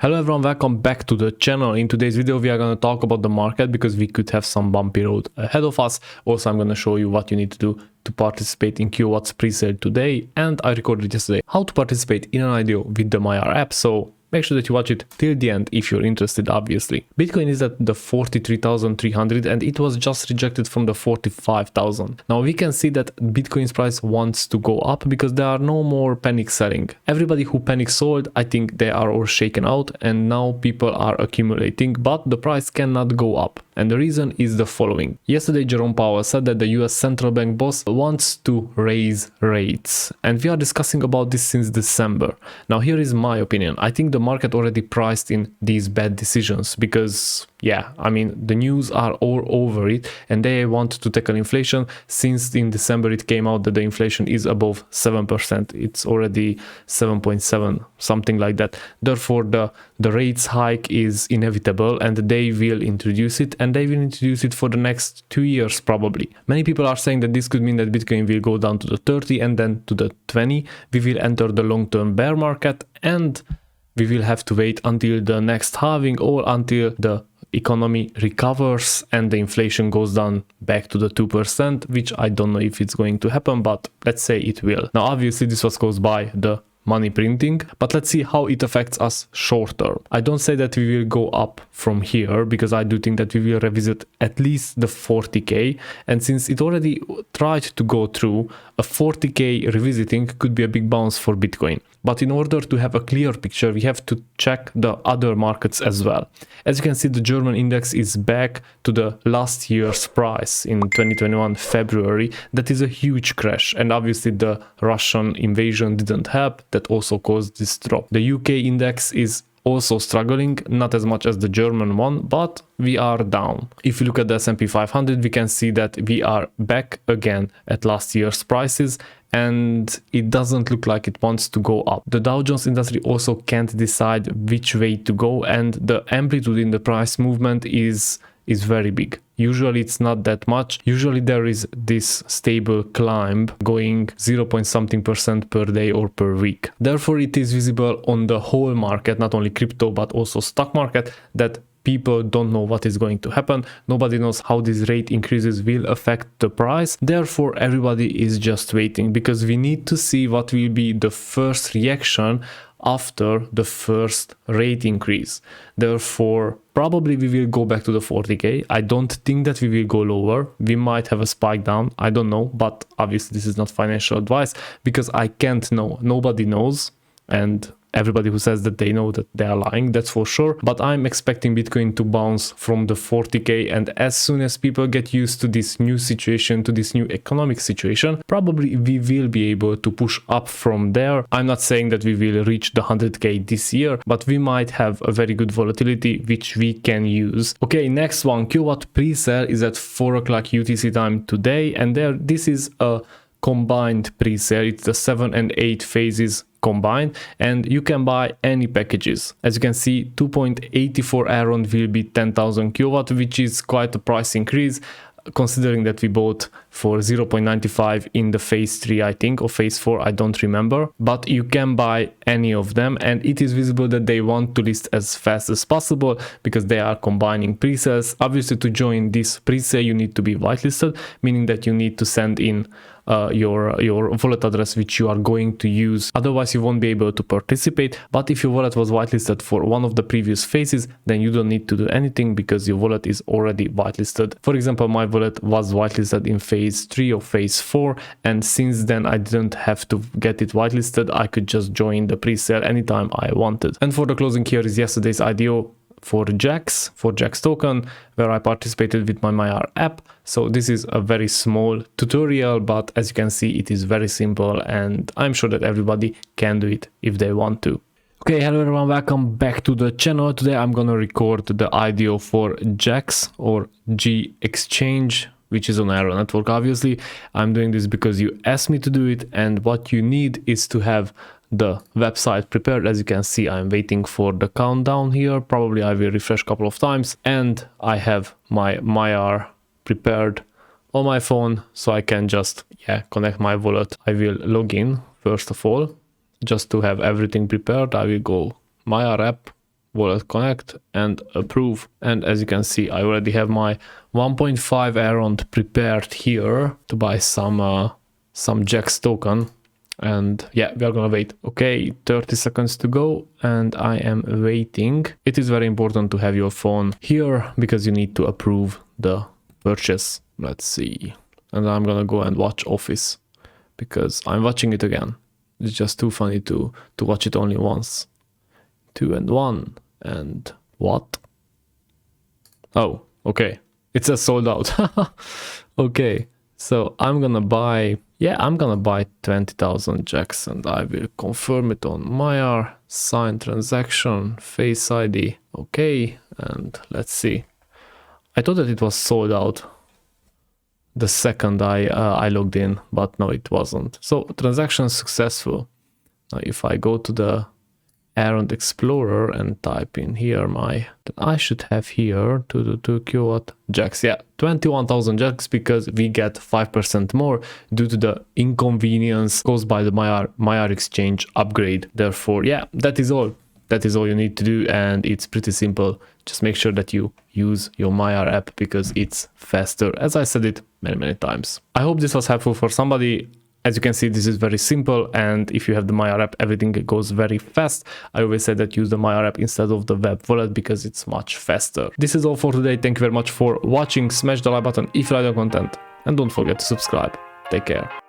Hello everyone, welcome back to the channel. In today's video we are going to talk about the market because we could have some bumpy road ahead of us. Also I'm going to show you what you need to do to participate in QoWatt's presale today, and I recorded yesterday how to participate in an IDO with the Maiar app, so make sure that you watch it till the end if you're interested, obviously. Bitcoin is at the 43,300 and it was just rejected from the 45,000. Now we can see that Bitcoin's price wants to go up because there are no more panic selling. Everybody who panic sold, I think they are all shaken out and now people are accumulating, but the price cannot go up. And the reason is the following. Yesterday Jerome Powell said that the US central bank boss wants to raise rates, and we are discussing about this since December. Now here is my opinion. I think the market already priced in these bad decisions because the news are all over it and they want to tackle inflation since in December it came out that the inflation is above 7%. It's already 7.7, something like that. Therefore the rates hike is inevitable and they will introduce it, and they will introduce it for the next 2 years probably. Many people are saying that this could mean that Bitcoin will go down to the 30 and then to the 20. We will enter the long-term bear market and we will have to wait until the next halving or until the economy recovers and the inflation goes down back to the 2%, which I don't know if it's going to happen, but let's say it will. Now obviously this was caused by the money printing, but let's see how it affects us short term. I don't say that we will go up from here because I do think that we will revisit at least the 40k, and since it already tried to go through, a 40k revisiting could be a big bounce for Bitcoin. But in order to have a clear picture, we have to check the other markets as well. As you can see, the German index is back to the last year's price in 2021 February. That is a huge crash, and obviously the Russian invasion didn't help. That also caused this drop. The UK index is also struggling, not as much as the German one, but we are down. If you look at the S&P 500, we can see that we are back again at last year's prices, and it doesn't look like it wants to go up. The Dow Jones industry also can't decide which way to go, and the amplitude in the price movement is very big. Usually it's not that much. Usually there is this stable climb going 0.something% per day or per week. Therefore it is visible on the whole market, not only crypto but also stock market, that people don't know what is going to happen. Nobody knows how these rate increases will affect the price. Therefore everybody is just waiting because we need to see what will be the first reaction after the first rate increase. Therefore probably we will go back to the 40k. I don't think that we will go lower. We might have a spike down, I don't know, but obviously this is not financial advice because I can't know. Nobody knows, and everybody who says that they know that they are lying, that's for sure. But I'm expecting Bitcoin to bounce from the 40k, and as soon as people get used to this new situation, to this new economic situation, probably we will be able to push up from there. I'm not saying that we will reach the 100k this year, but we might have a very good volatility which we can use. Okay, next one, QoWatt Presale is at 4 o'clock UTC time today, and this is a combined presale. It's the 7 and 8 phases combined, and you can buy any packages. As you can see, 2.84 Aaron will be 10,000 QoWatt, which is quite a price increase considering that we bought for 0.95 in the phase 3, I think, or phase 4, I don't remember. But you can buy any of them, and it is visible that they want to list as fast as possible because they are combining presales. Obviously to join this presale you need to be whitelisted, meaning that you need to send in your wallet address which you are going to use, otherwise you won't be able to participate. But if your wallet was whitelisted for one of the previous phases, then you don't need to do anything because your wallet is already whitelisted. For example, my wallet was whitelisted in phase 3 or phase 4, and since then I didn't have to get it whitelisted. I could just join the presale anytime I wanted. And for the closing, here is yesterday's IDO for Jax token, where I participated with my Maiar app. So this is a very small tutorial, but as you can see, it is very simple, and I'm sure that everybody can do it if they want to. Okay, hello everyone, welcome back to the channel. Today I'm gonna record the IDO for Jax or G Exchange, which is on Arrow network. Obviously I'm doing this because you asked me to do it, and what you need is to have the website prepared. As you can see, I'm waiting for the countdown here. Probably I will refresh a couple of times, and I have my Maiar prepared on my phone, so I can just connect my wallet. I will log in first of all just to have everything prepared. I will go Maiar App, wallet connect and approve. And as you can see, I already have my 1.5 errand prepared here to buy some Jax token. And yeah, we are gonna wait. Okay, 30 seconds to go and I am waiting. It is very important to have your phone here because you need to approve the purchase. Let's see. And I'm gonna go and watch Office because I'm watching it again. It's just too funny to watch it only once. 2 and 1 and what? Oh, okay. It says sold out. Okay, so I'm gonna buy 20,000 Jax and I will confirm it on Maiar, sign transaction, Face ID. Okay, and let's see. I thought that it was sold out the second I logged in, but no, it wasn't. So transaction successful. Now if I go to the Errand Explorer and type in here I should have here to QoWatt Jax. Yeah, 21,000 Jax because we get 5% more due to the inconvenience caused by the Maiar exchange upgrade. Therefore, yeah, that is all. That is all you need to do, and it's pretty simple. Just make sure that you use your Maiar app because it's faster, as I said it many times. I hope this was helpful for somebody. As you can see, this is very simple, and if you have the Maiar app, everything goes very fast. I always say that use the Maiar app instead of the web wallet because it's much faster. This is all for today. Thank you very much for watching. Smash the like button if you like the content, and don't forget to subscribe. Take care.